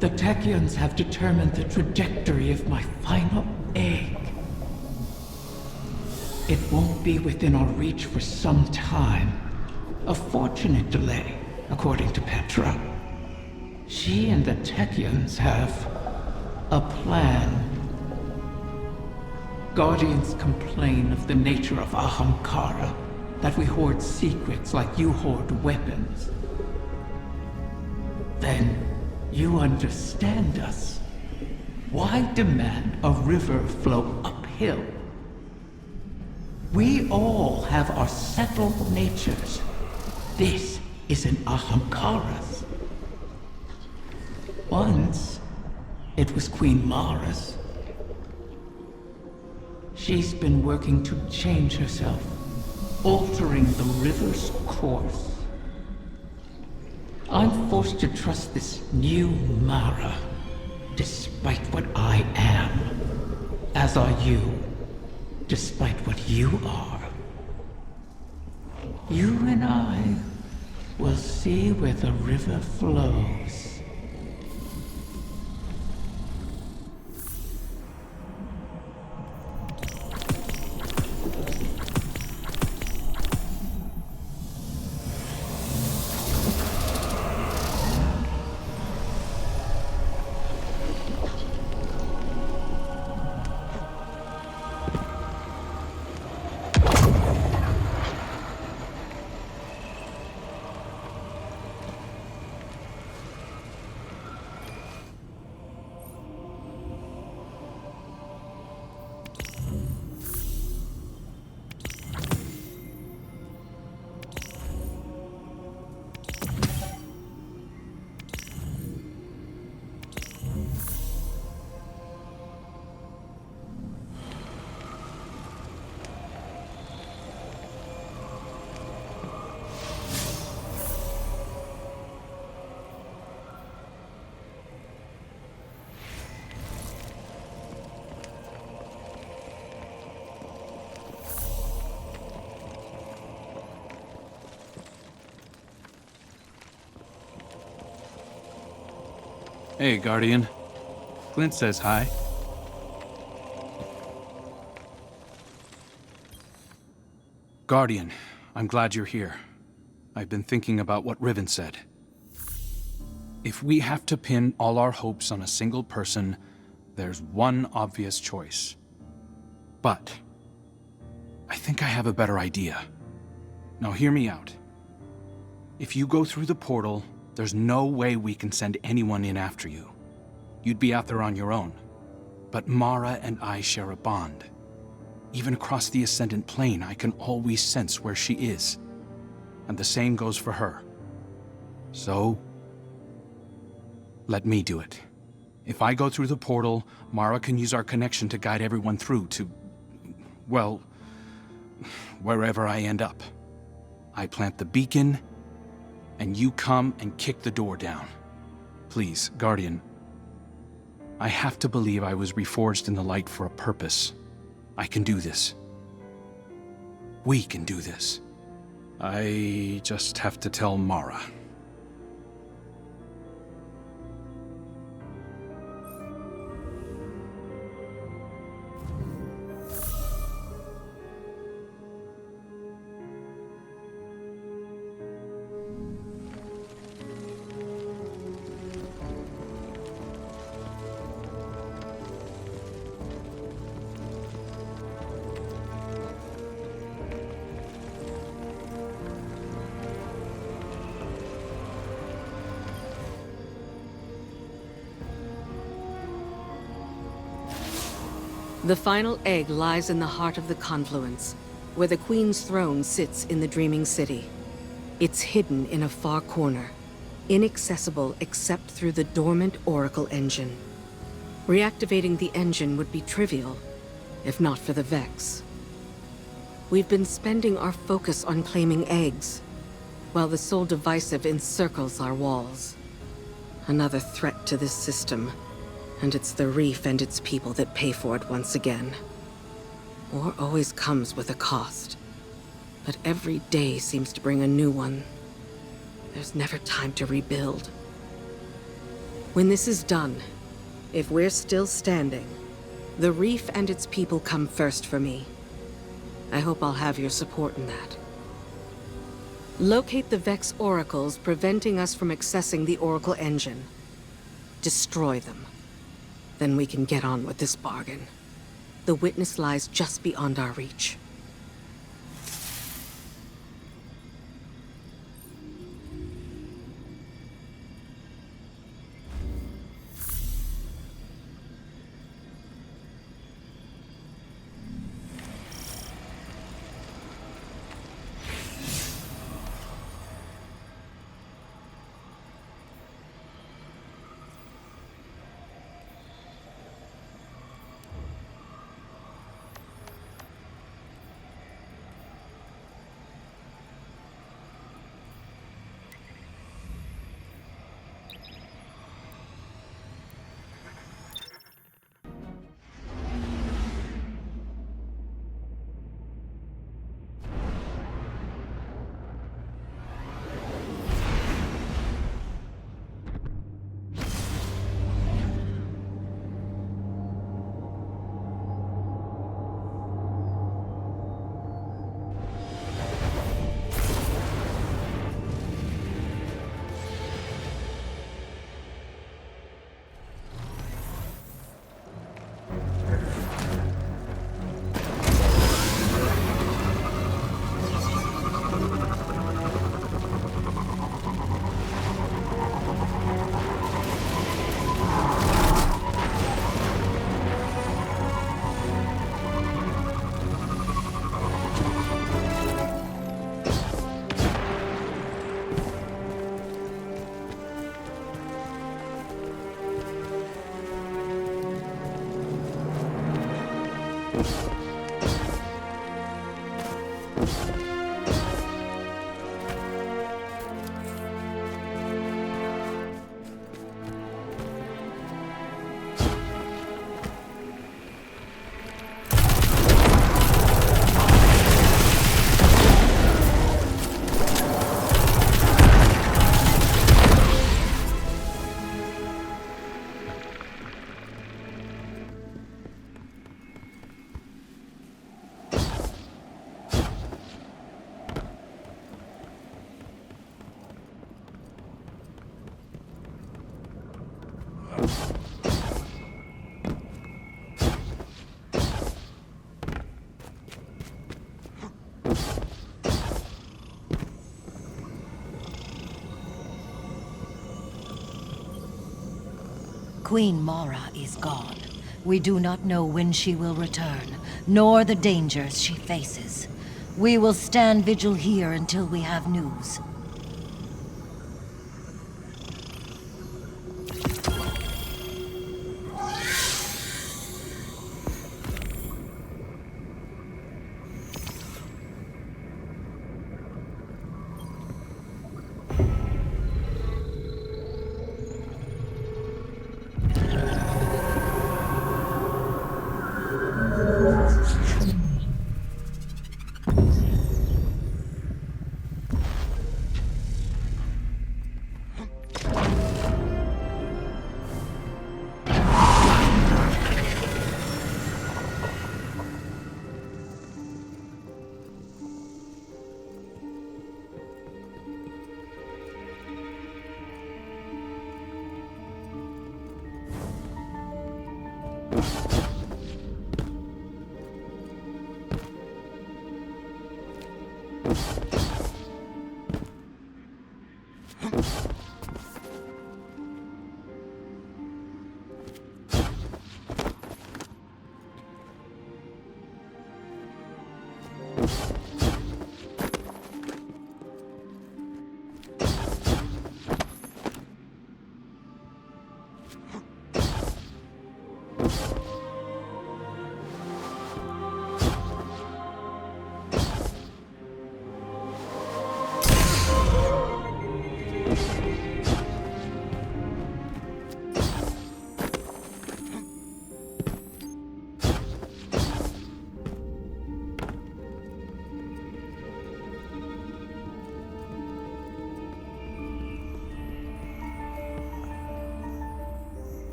The Techians have determined the trajectory of my final egg. It won't be within our reach for some time. A fortunate delay, according to Petra. She and the Techians have a plan. Guardians complain of the nature of Ahamkara, that we hoard secrets like you hoard weapons. Then you understand us. Why demand a river flow uphill? We all have our settled natures. This is an Ahamkara's. Once, it was Queen Mara's. She's been working to change herself, altering the river's course. I'm forced to trust this new Mara, despite what I am. As are you, despite what you are. You and I will see where the river flows. Hey, Guardian. Clint says hi. Guardian, I'm glad you're here. I've been thinking about what Riven said. If we have to pin all our hopes on a single person, there's one obvious choice. But I think I have a better idea. Now hear me out. If you go through the portal, there's no way we can send anyone in after you. You'd be out there on your own. But Mara and I share a bond. Even across the Ascendant Plane, I can always sense where she is. And the same goes for her. So, let me do it. If I go through the portal, Mara can use our connection to guide everyone through to, well, wherever I end up. I plant the beacon, and you come and kick the door down. Please, Guardian. I have to believe I was reforged in the light for a purpose. I can do this. We can do this. I just have to tell Mara. The final egg lies in the heart of the confluence, where the Queen's throne sits in the Dreaming City. It's hidden in a far corner, inaccessible except through the dormant Oracle engine. Reactivating the engine would be trivial, if not for the Vex. We've been spending our focus on claiming eggs, while the Soul Divisive encircles our walls. Another threat to this system. And it's the Reef and its people that pay for it once again. War always comes with a cost. But every day seems to bring a new one. There's never time to rebuild. When this is done, if we're still standing, the reef and its people come first for me. I hope I'll have your support in that. Locate the Vex oracles preventing us from accessing the Oracle engine. Destroy them. Then we can get on with this bargain. The witness lies just beyond our reach. Queen Mara is gone. We do not know when she will return, nor the dangers she faces. We will stand vigil here until we have news.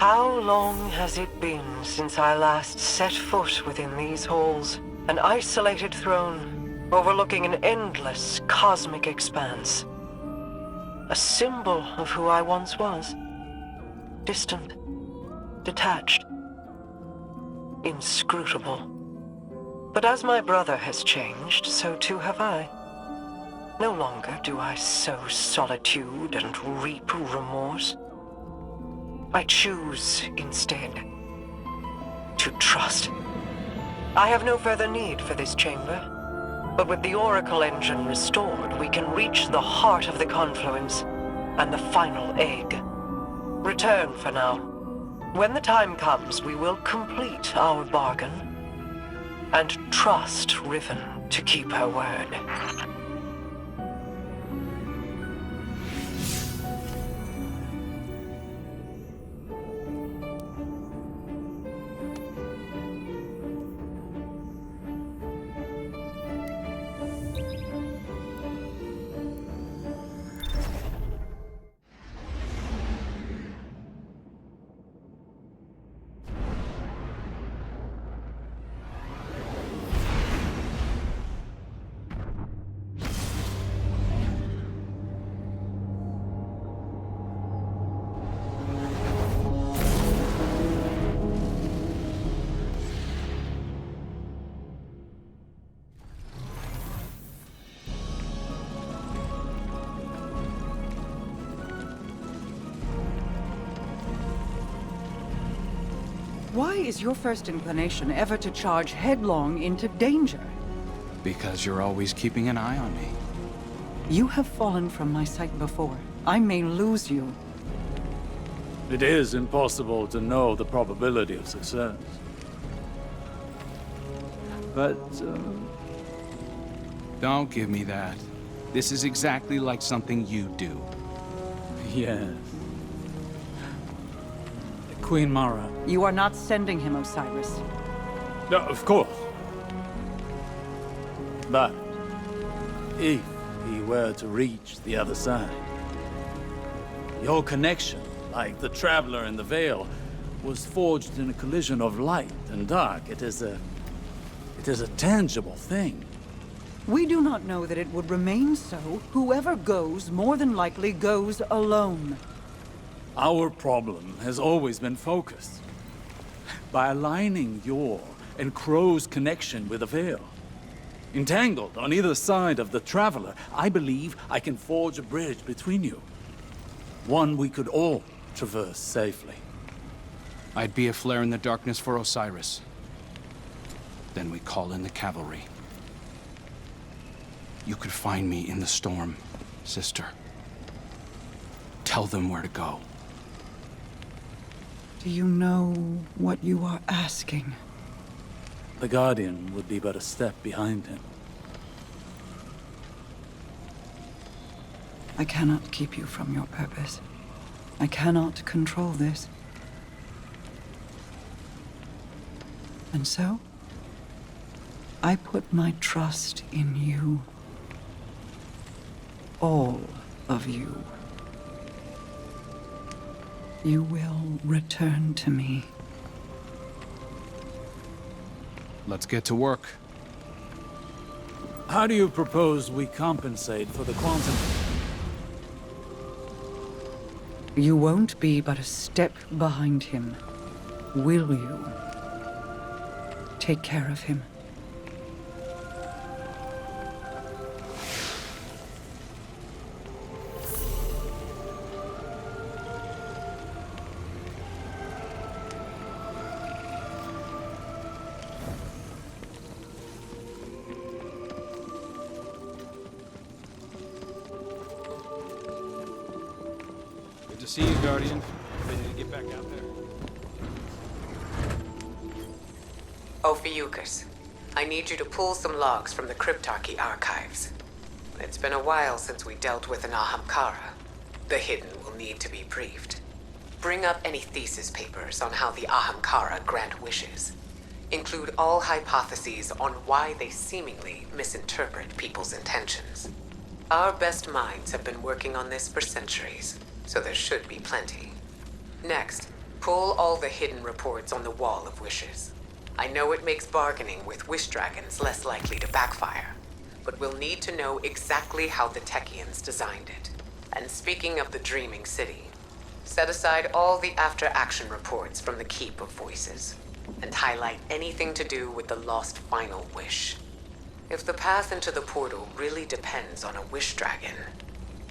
How long has it been since I last set foot within these halls? An isolated throne, overlooking an endless cosmic expanse. A symbol of who I once was. Distant, detached, inscrutable. But as my brother has changed, so too have I. No longer do I sow solitude and reap remorse. I choose, instead, to trust. I have no further need for this chamber, but with the Oracle engine restored, we can reach the heart of the confluence and the final egg. Return for now. When the time comes, we will complete our bargain and trust Riven to keep her word. Why is your first inclination ever to charge headlong into danger? Because you're always keeping an eye on me. You have fallen from my sight before. I may lose you. It is impossible to know the probability of success. But, Don't give me that. This is exactly like something you do. yes. Queen Mara. You are not sending him, Osiris. No, of course. But, if he were to reach the other side, your connection, like the Traveler in the Veil, was forged in a collision of light and dark. It is a tangible thing. We do not know that it would remain so. Whoever goes, more than likely goes alone. Our problem has always been focused. By aligning your and Crow's connection with the Veil. Entangled on either side of the Traveler, I believe I can forge a bridge between you. One we could all traverse safely. I'd be a flare in the darkness for Osiris. Then we call in the cavalry. You could find me in the storm, sister. Tell them where to go. Do you know what you are asking? The Guardian would be but a step behind him. I cannot keep you from your purpose. I cannot control this. And so, I put my trust in you. All of you. You will return to me. Let's get to work. How do you propose we compensate for the quantum? You won't be but a step behind him, will you? Take care of him. Good to see you, Guardian. Ready to get back out there? Ophiuchus, I need you to pull some logs from the Cryptarchy archives. It's been a while since we dealt with an Ahamkara. The Hidden will need to be briefed. Bring up any thesis papers on how the Ahamkara grant wishes. Include all hypotheses on why they seemingly misinterpret people's intentions. Our best minds have been working on this for centuries, so there should be plenty. Next, Pull all the hidden reports on the Wall of Wishes. I know it makes bargaining with wish dragons less likely to backfire, but we'll need to know exactly how the Techians designed it. And speaking of the Dreaming City, set aside all the after-action reports from the Keep of Voices, and highlight anything to do with the lost final wish. If the path into the portal really depends on a wish dragon,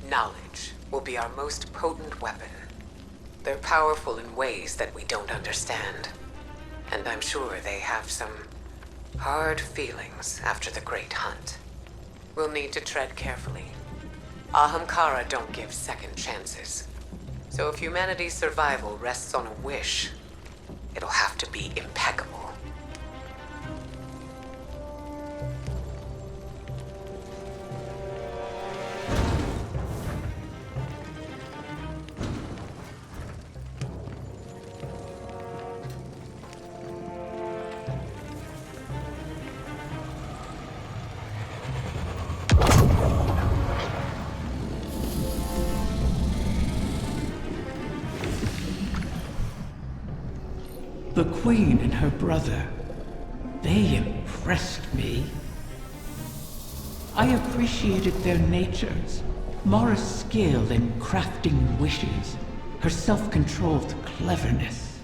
knowledge will be our most potent weapon. They're powerful in ways that we don't understand, and I'm sure they have some hard feelings after the Great Hunt. We'll need to tread carefully. Ahamkara don't give second chances. So if humanity's survival rests on a wish, it'll have to be impeccable. The Queen and her brother, they impressed me. I appreciated their natures, Mara's skill in crafting wishes, her self-controlled cleverness.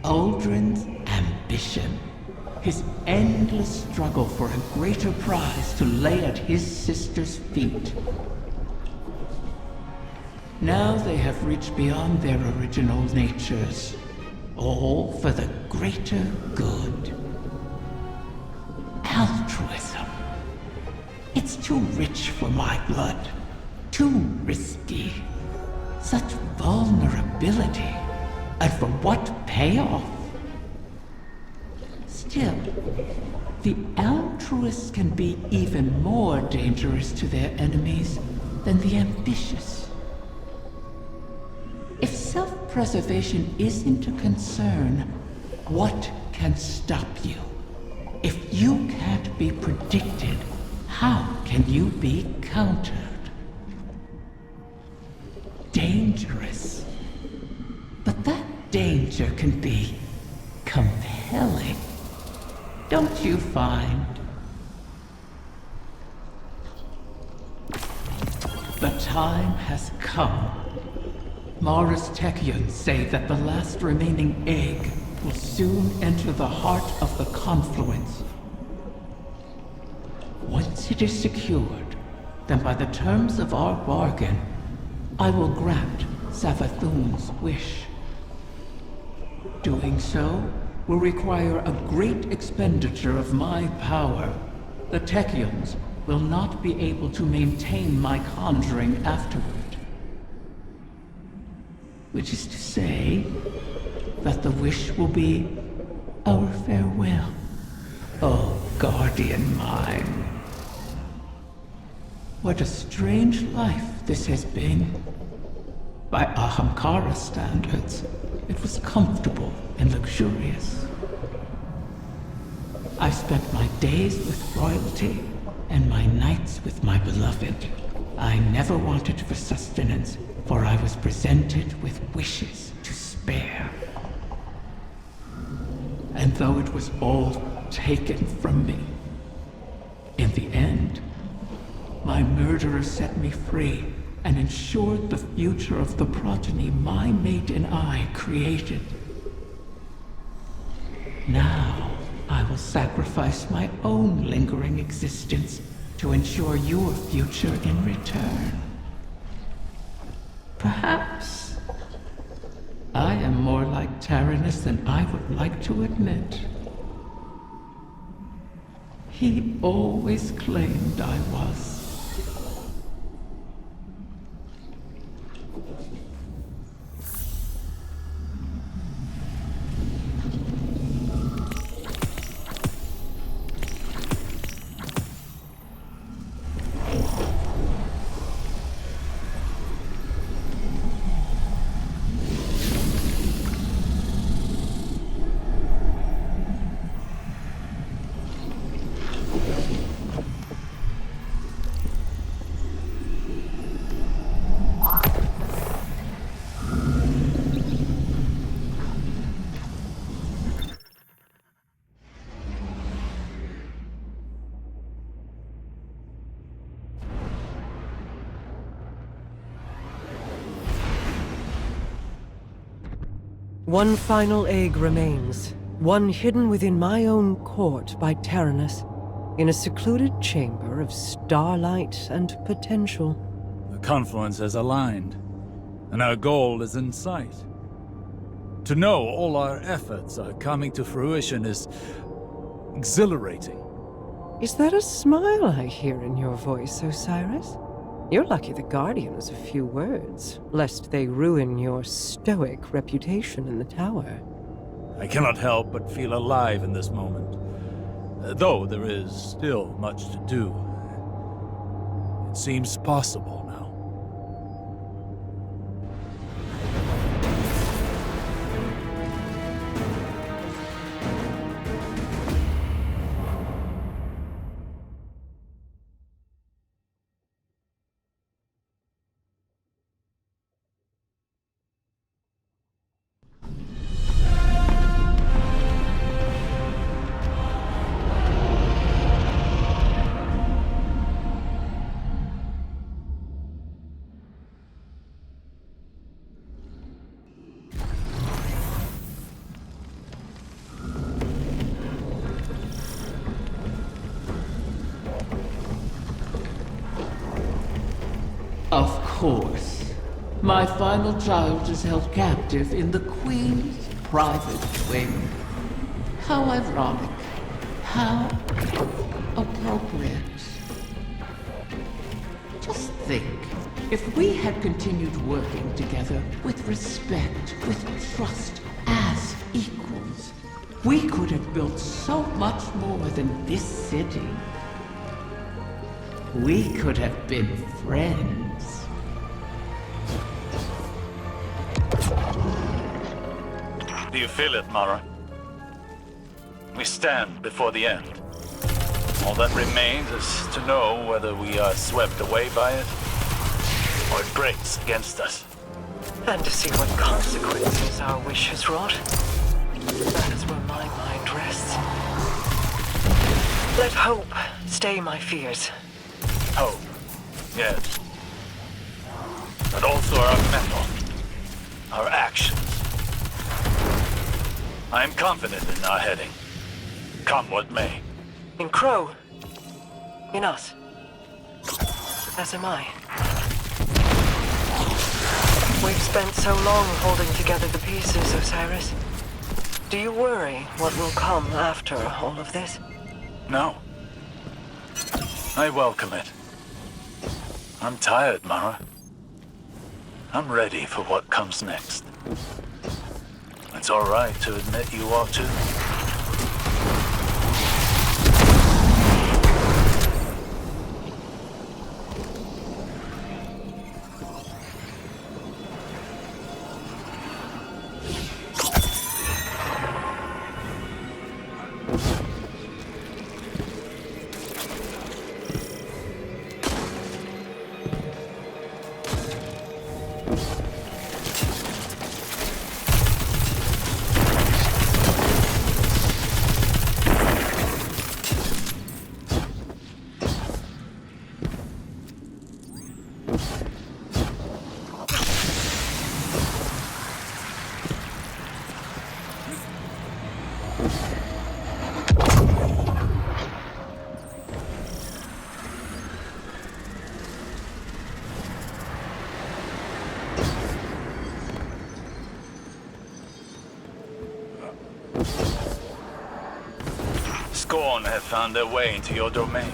Uldren's ambition, his endless struggle for a greater prize to lay at his sister's feet. Now they have reached beyond their original natures. All for the greater good. Altruism. It's too rich for my blood. Too risky. Such vulnerability. And for what payoff? Still, the altruists can be even more dangerous to their enemies than the ambitious. If self-preservation isn't a concern, what can stop you? If you can't be predicted, how can you be countered? Dangerous. But that danger can be compelling. Don't you find? The time has come. Mara's Techians say that the last remaining egg will soon enter the heart of the confluence. Once it is secured, then by the terms of our bargain, I will grant Savathun's wish. Doing so will require a great expenditure of my power. The Techians will not be able to maintain my conjuring afterward. Which is to say, that the wish will be our farewell. Oh, guardian mine. What a strange life this has been. By Ahamkara standards, it was comfortable and luxurious. I've spent my days with royalty and my nights with my beloved. I never wanted for sustenance, for I was presented with wishes to spare. And though it was all taken from me, in the end, my murderer set me free and ensured the future of the progeny my mate and I created. Now, I will sacrifice my own lingering existence to ensure your future in return. Perhaps I am more like Tyrannus than I would like to admit. He always claimed I was. One final egg remains. One hidden within my own court by Tyrannus, in a secluded chamber of starlight and potential. The confluence has aligned, and our goal is in sight. To know all our efforts are coming to fruition is exhilarating. Is that a smile I hear in your voice, Osiris? You're lucky the Guardian has a few words, lest they ruin your stoic reputation in the tower. I cannot help but feel alive in this moment, though there is still much to do. It seems possible now. Of course. My final child is held captive in the Queen's private wing. How ironic. How appropriate. Just think, if we had continued working together with respect, with trust, as equals, we could have built so much more than this city. We could have been friends. Do you feel it, Mara? We stand before the end. All that remains is to know whether we are swept away by it, or it breaks against us. And to see what consequences our wish has wrought. That is where my mind rests. Let hope stay my fears. Hope, yes. But also our mettle, our actions. I am confident in our heading, come what may. In Crow. In us. As am I. We've spent so long holding together the pieces, Osiris. Do you worry what will come after all of this? No. I welcome it. I'm tired, Mara. I'm ready for what comes next. It's all right to admit you are too. Scorn have found their way into your domain.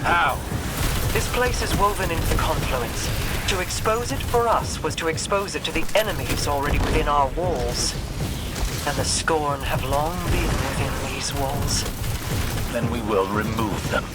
How? This place is woven into the confluence. To expose it for us was to expose it to the enemies already within our walls. And the Scorn have long been within these walls. Then we will remove them.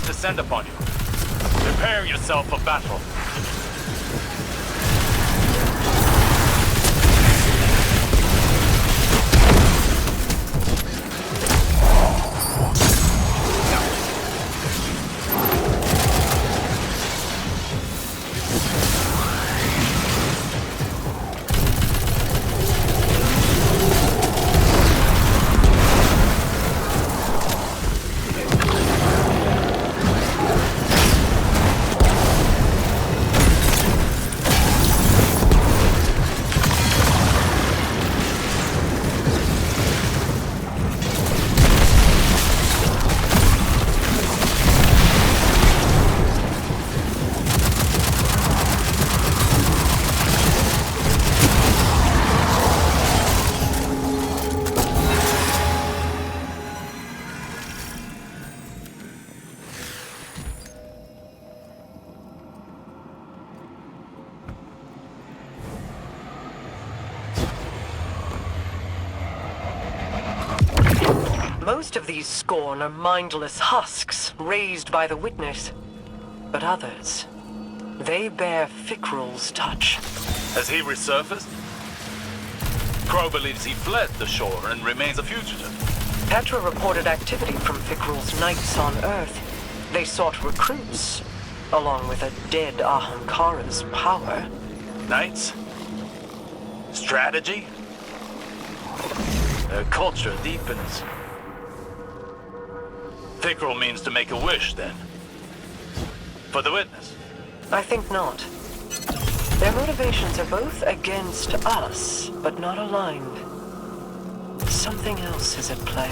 descend upon you. Prepare yourself for battle. Most of these Scorn are mindless husks raised by the Witness. But others, they bear Fikrul's touch. Has he resurfaced? Crow believes he fled the shore and remains a fugitive. Petra reported activity from Fikrul's knights on Earth. They sought recruits, along with a dead Ahamkara's power. Knights? Strategy? Their culture deepens. Fikrul means to make a wish, then. For the Witness? I think not. Their motivations are both against us, but not aligned. Something else is at play.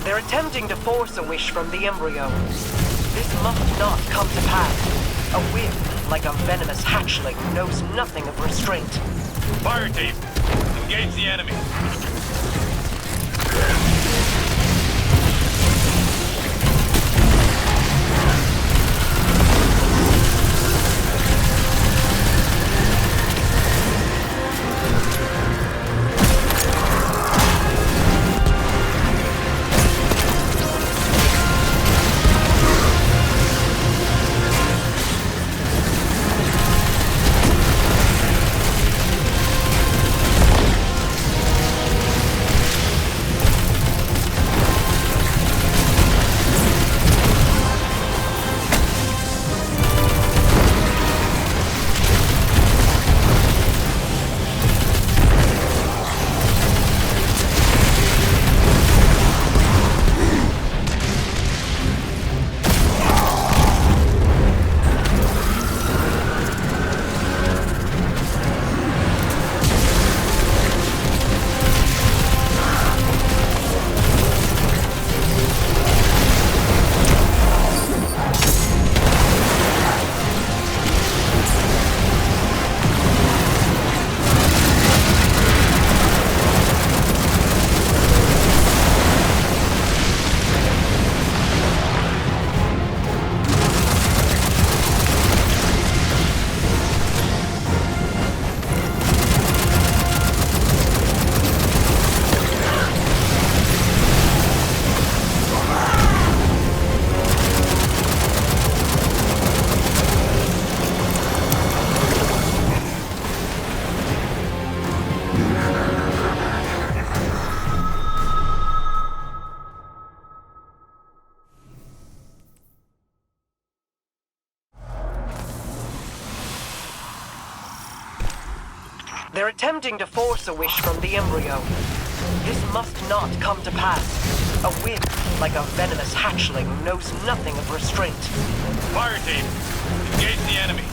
They're attempting to force a wish from the embryo. This must not come to pass. A whim, like a venomous hatchling, knows nothing of restraint. Fire team, engage the enemy. They're attempting to force a wish from the embryo. This must not come to pass. A whim, like a venomous hatchling, knows nothing of restraint. Fire team, engage the enemy.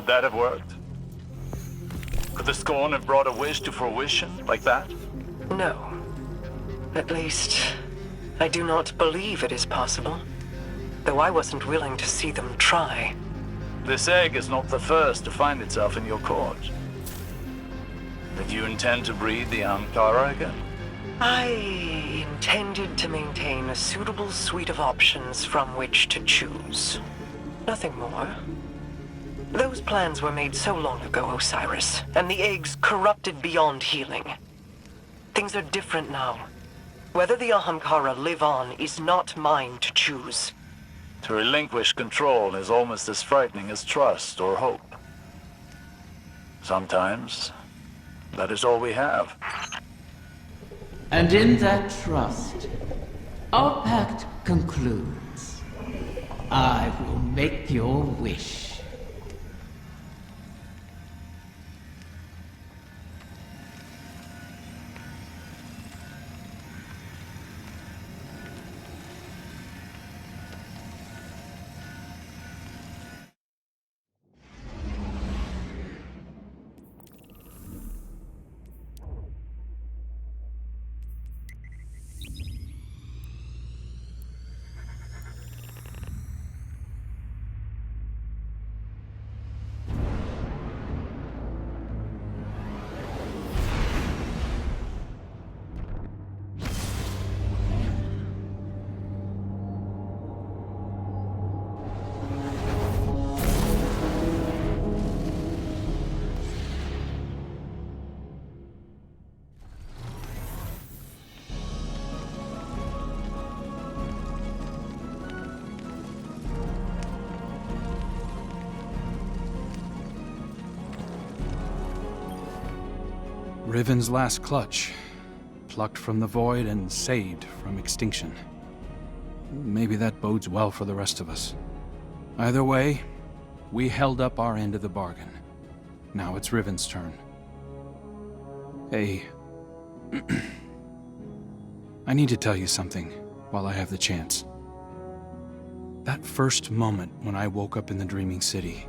Could that have worked? Could the Scorn have brought a wish to fruition like that? No. At least, I do not believe it is possible. Though I wasn't willing to see them try. This egg is not the first to find itself in your court. Did you intend to breed the Ahamkara again? I intended to maintain a suitable suite of options from which to choose. Nothing more. Those plans were made so long ago, Osiris, and the eggs corrupted beyond healing. Things are different now. Whether the Ahamkara live on is not mine to choose. To relinquish control is almost as frightening as trust or hope. Sometimes, that is all we have. And in that trust, our pact concludes. I will make your wish. Riven's last clutch, plucked from the void and saved from extinction. Maybe that bodes well for the rest of us. Either way, we held up our end of the bargain. Now it's Riven's turn. Hey, I need to tell you something while I have the chance. That first moment when I woke up in the Dreaming City,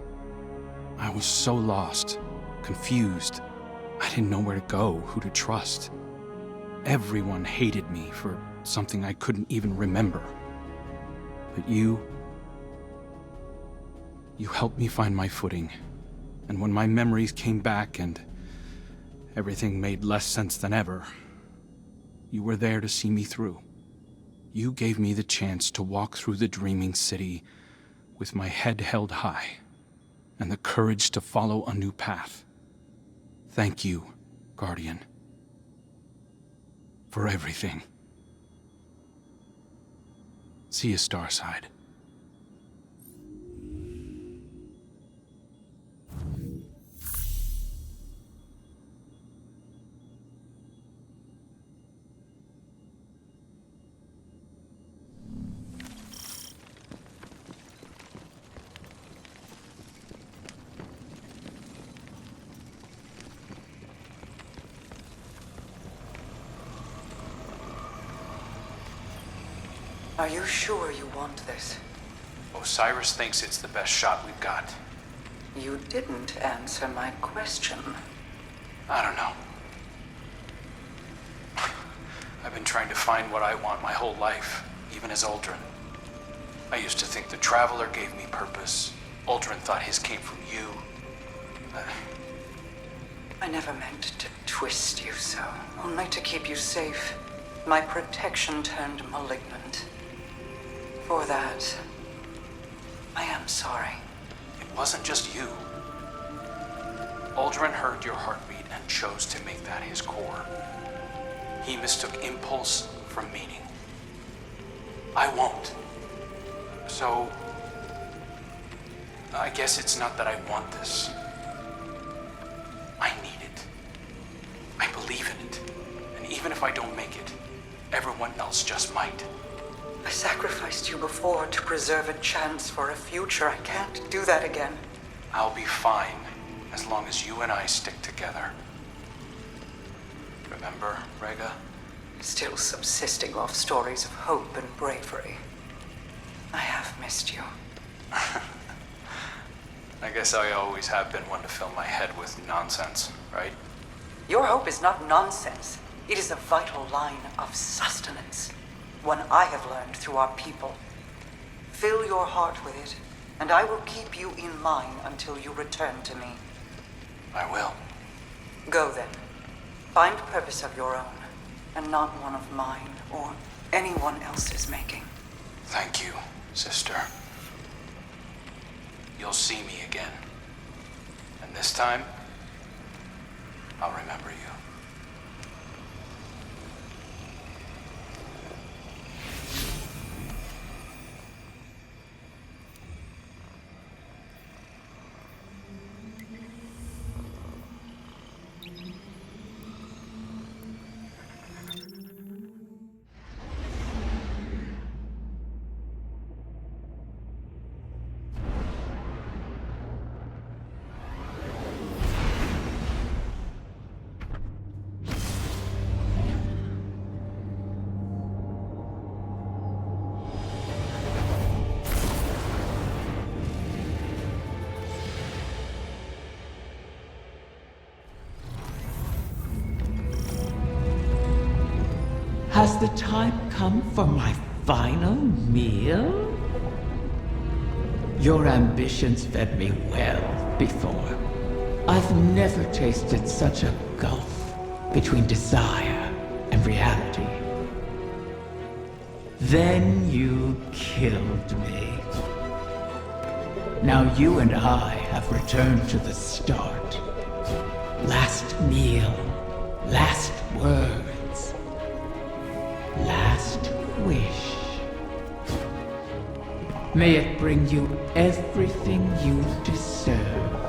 I was so lost, confused. I didn't know where to go, who to trust. Everyone hated me for something I couldn't even remember. But you helped me find my footing. And when my memories came back and everything made less sense than ever, you were there to see me through. You gave me the chance to walk through the Dreaming City with my head held high and the courage to follow a new path. Thank you, Guardian, for everything. See you, Starside. Are you sure you want this? Osiris thinks it's the best shot we've got. You didn't answer my question. I don't know. I've been trying to find what I want my whole life, even as Uldren. I used to think the Traveler gave me purpose. Uldren thought his came from you. I never meant to twist you so, only to keep you safe. My protection turned malignant. For that, I am sorry. It wasn't just you. Uldren heard your heartbeat and chose to make that his core. He mistook impulse for meaning. I won't. So, I guess it's not that I want this. I need it. I believe in it. And even if I don't make it, everyone else just might. I sacrificed you before to preserve a chance for a future. I can't do that again. I'll be fine, as long as you and I stick together. Remember, Rega? Still subsisting off stories of hope and bravery. I have missed you. I guess I always have been one to fill my head with nonsense, right? Your hope is not nonsense. It is a vital line of sustenance. One I have learned through our people. Fill your heart with it, and I will keep you in mine until you return to me. I will. Go then. Find purpose of your own, and not one of mine or anyone else's making. Thank you, sister. You'll see me again. And this time, I'll remember you. Has the time come for my final meal? Your ambitions fed me well before. I've never tasted such a gulf between desire and reality. Then you killed me. Now you and I have returned to the start. Last meal, last words, last wish. May it bring you everything you deserve.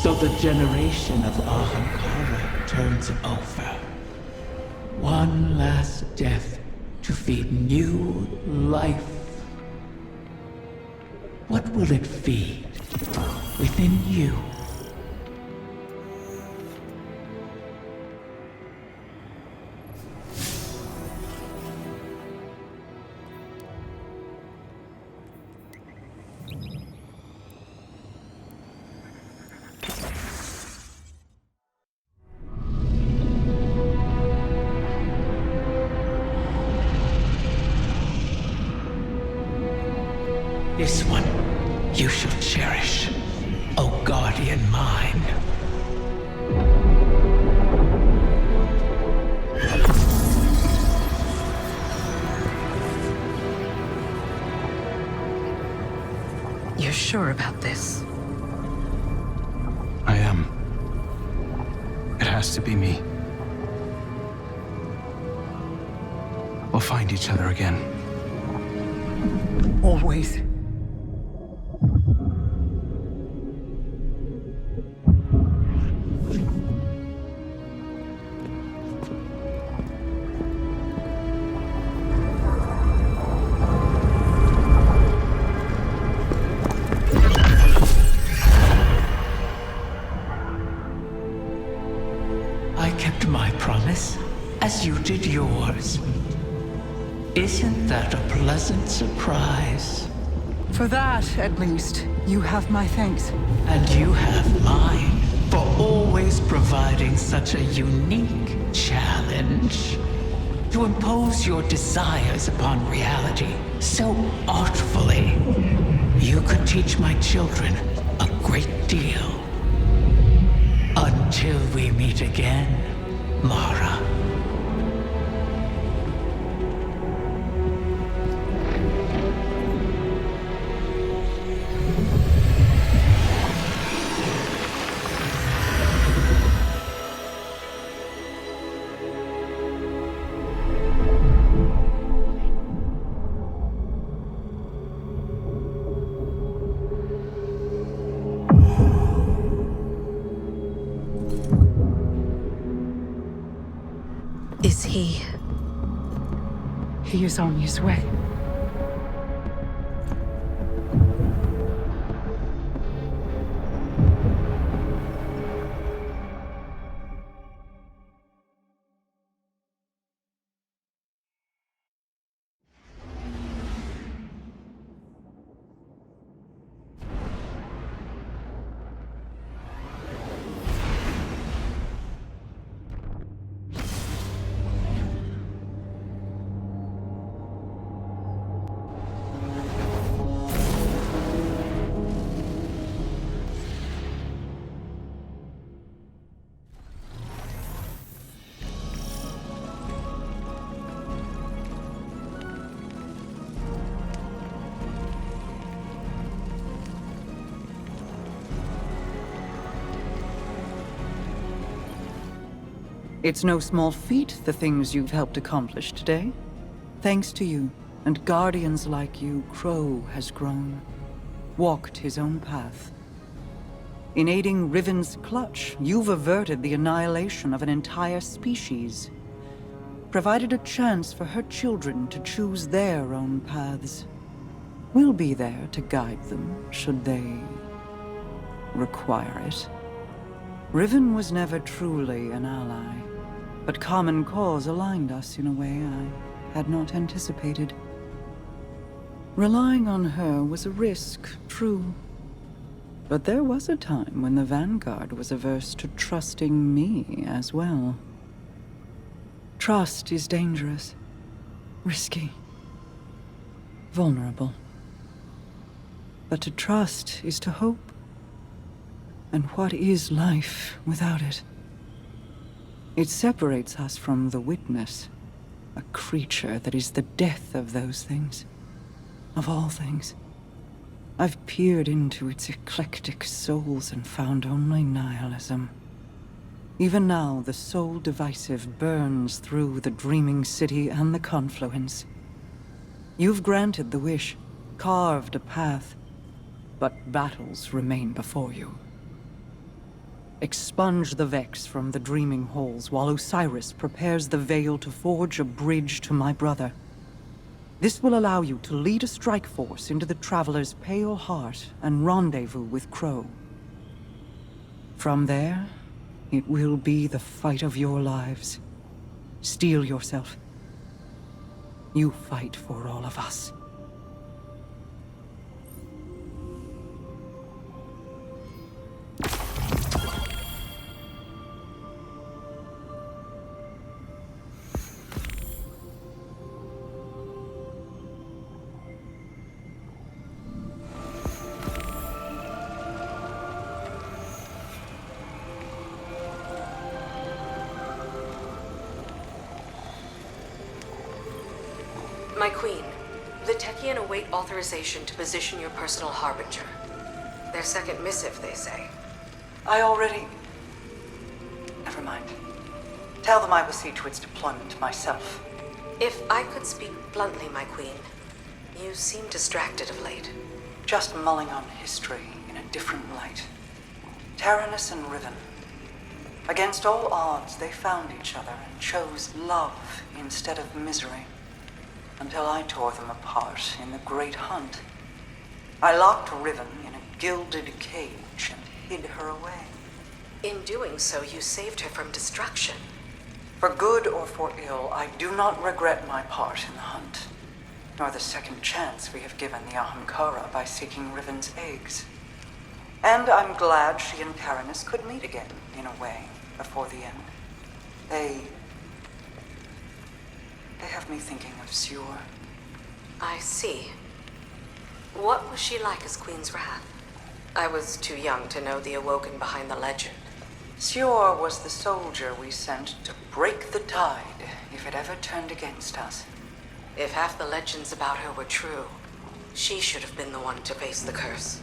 So the generation of Ahamkara turns over. One last death to feed new life. What will it feed within you? This one you shall cherish, O guardian mine. You're sure about this? I am. It has to be me. We'll find each other again. Always. I kept my promise, as you did yours. Isn't that a pleasant surprise? For that, at least, you have my thanks. And you have mine for always providing such a unique challenge. To impose your desires upon reality so artfully. You could teach my children a great deal. Until we meet again, Mara. Is he? He is on his way. It's no small feat, the things you've helped accomplish today. Thanks to you, and guardians like you, Crow has grown. Walked his own path. In aiding Riven's clutch, you've averted the annihilation of an entire species. Provided a chance for her children to choose their own paths. We'll be there to guide them, should they require it. Riven was never truly an ally. But common cause aligned us in a way I had not anticipated. Relying on her was a risk, true. But there was a time when the Vanguard was averse to trusting me as well. Trust is dangerous, risky, vulnerable. But to trust is to hope. And what is life without it? It separates us from the witness, a creature that is the death of those things, of all things. I've peered into its eclectic souls and found only nihilism. Even now, the soul divisive burns through the dreaming city and the confluence. You've granted the wish, carved a path, but battles remain before you. Expunge the Vex from the dreaming halls while Osiris prepares the veil to forge a bridge to my brother. This will allow you to lead a strike force into the Traveler's pale heart and rendezvous with Crow. From there, it will be the fight of your lives. Steel yourself. You fight for all of us. My queen, the Techien await authorization to position your personal harbinger. Their second missive, they say. I already... Never mind. Tell them I will see to its deployment myself. If I could speak bluntly, my queen, you seem distracted of late. Just mulling on history in a different light. Taranis and Riven. Against all odds, they found each other and chose love instead of misery. Until I tore them apart in the Great Hunt. I locked Riven in a gilded cage and hid her away. In doing so, you saved her from destruction. For good or for ill, I do not regret my part in the hunt, nor the second chance we have given the Ahamkara by seeking Riven's eggs. And I'm glad she and Taranis could meet again, in a way, before the end. They have me thinking of Sior. I see. What was she like as Queen's Wrath? I was too young to know the Awoken behind the legend. Sior was the soldier we sent to break the tide if it ever turned against us. If half the legends about her were true, she should have been the one to face the curse.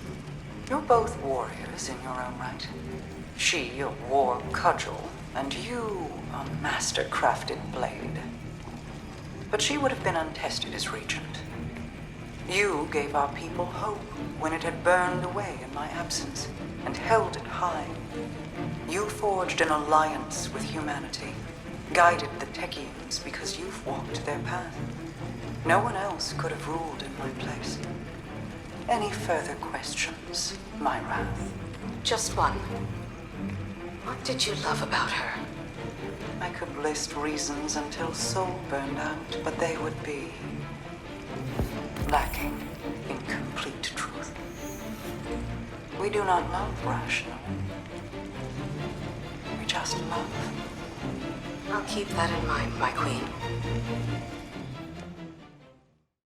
You're both warriors in your own right. She, a war cudgel, and you, a master-crafted blade. But she would have been untested as regent. You gave our people hope when it had burned away in my absence, and held it high. You forged an alliance with humanity, guided the Techians because you've walked their path. No one else could have ruled in my place. Any further questions, my wrath? Just one. What did you love about her? I could list reasons until soul burned out, but they would be lacking in complete truth. We do not love rationally. We just love. I'll keep that in mind, my queen.